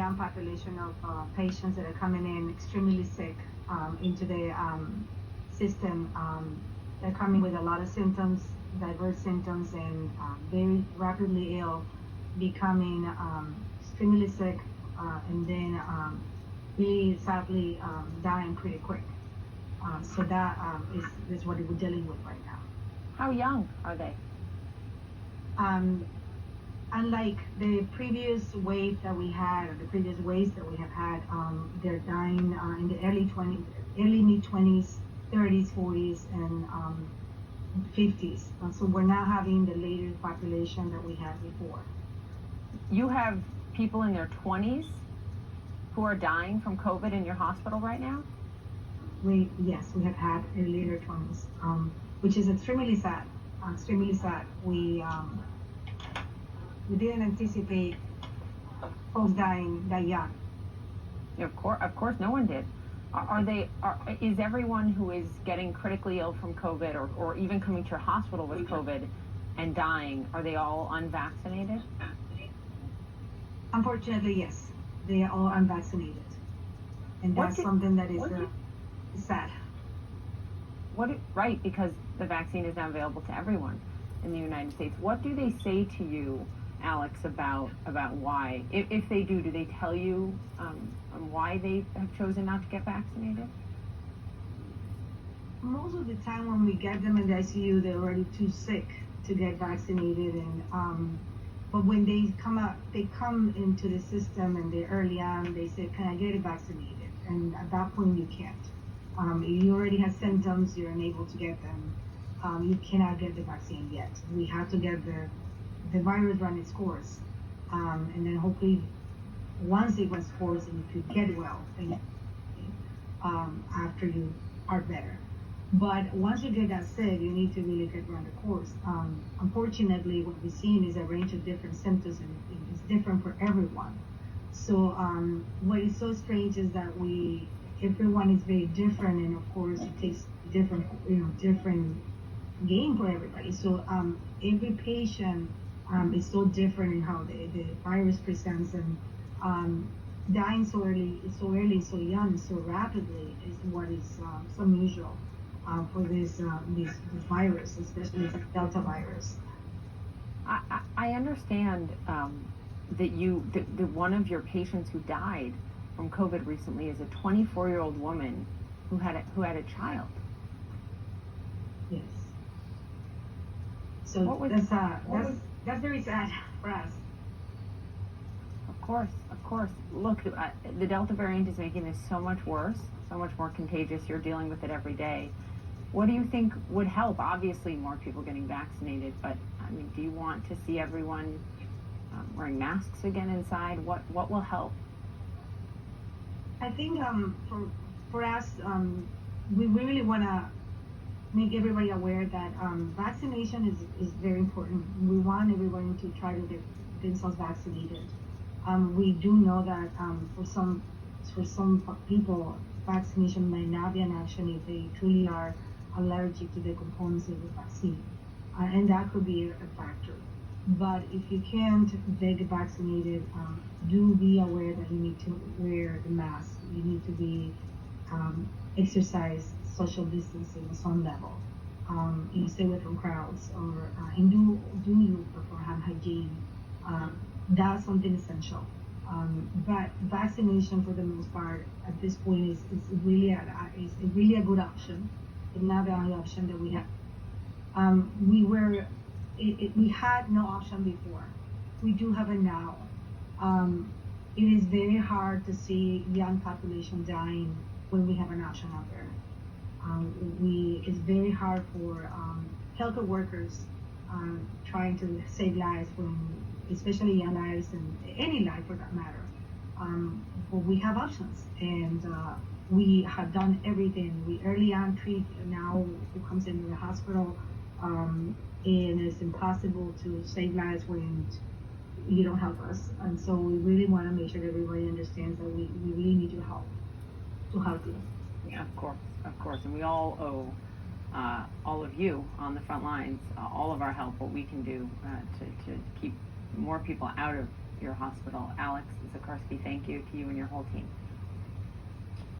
young population of patients that are coming in extremely sick into the system. They're coming with a lot of symptoms, diverse symptoms, and very rapidly ill, becoming extremely sick, and then really sadly dying pretty quick. So that is what we're dealing with right now. How young are they? Unlike the previous wave that we had, or the previous waves that we have had, they're dying in the early mid-20s, 30s, 40s, and 50s. So we're not having the later population that we had before. You have people in their 20s who are dying from COVID in your hospital right now? Yes, we have had in later 20s, which is extremely sad. Extremely sad. We didn't anticipate folks dying that young. Yeah, of course, no one did. Is everyone who is getting critically ill from COVID, or even coming to your hospital with COVID and dying, are they all unvaccinated? Unfortunately, yes, they are all unvaccinated, and that's something that is sad. Right, because the vaccine is now available to everyone in the United States. What do they say to you, Alex, about why? If they do they tell you why they have chosen not to get vaccinated? Most of the time when we get them in the ICU, they're already too sick to get vaccinated, and but when they come into the system and they're early on, they say, "Can I get it vaccinated?" And at that point, you can't. If you already have symptoms, you're unable to get them. You cannot get the vaccine yet. We have to get the virus run its course, and then hopefully, once it runs its course, and you could get well, and after you are better. But once you get that sick, you need to really get run the course. Unfortunately, what we're seeing is a range of different symptoms, and it's different for everyone. So what is so strange is that everyone is very different, and of course it takes different game for everybody. So every patient is so different in how the virus presents, and dying so early, so young, so rapidly is what is so unusual for this virus, especially the Delta virus. I understand that one of your patients who died from COVID recently is a 24-year-old woman who had a child. Yes. So that's very sad for us. Of course. Look, the Delta variant is making this so much worse, so much more contagious. You're dealing with it every day. What do you think would help? Obviously, more people getting vaccinated, but I mean, do you want to see everyone wearing masks again inside? What will help? I think for us, we really want to make everybody aware that vaccination is very important. We want everyone to try to get themselves vaccinated. We do know that for some people, vaccination may not be an option if they truly are allergic to the components of the vaccine, and that could be a factor. But if you can't get vaccinated, do be aware that you need to wear the mask. You need to be exercise social distancing at some level. You stay away from crowds, and do you perform hand hygiene. That's something essential. But vaccination, for the most part, at this point, is really a good option. It's not the only option that we have. We had no option before. We do have it now. It is very hard to see young population dying when we have an option out there. It's very hard for healthcare workers trying to save lives, especially young lives and any life for that matter. But we have options, and we have done everything. We early on treat now who comes into the hospital, and it's impossible to save lives when you don't help us. And so we really want to make sure that everybody understands that we really need your help to help you. Yeah, of course, and we all owe all of you on the front lines all of our help, what we can do to keep more people out of your hospital. Alex Zakarsky, thank you to you and your whole team.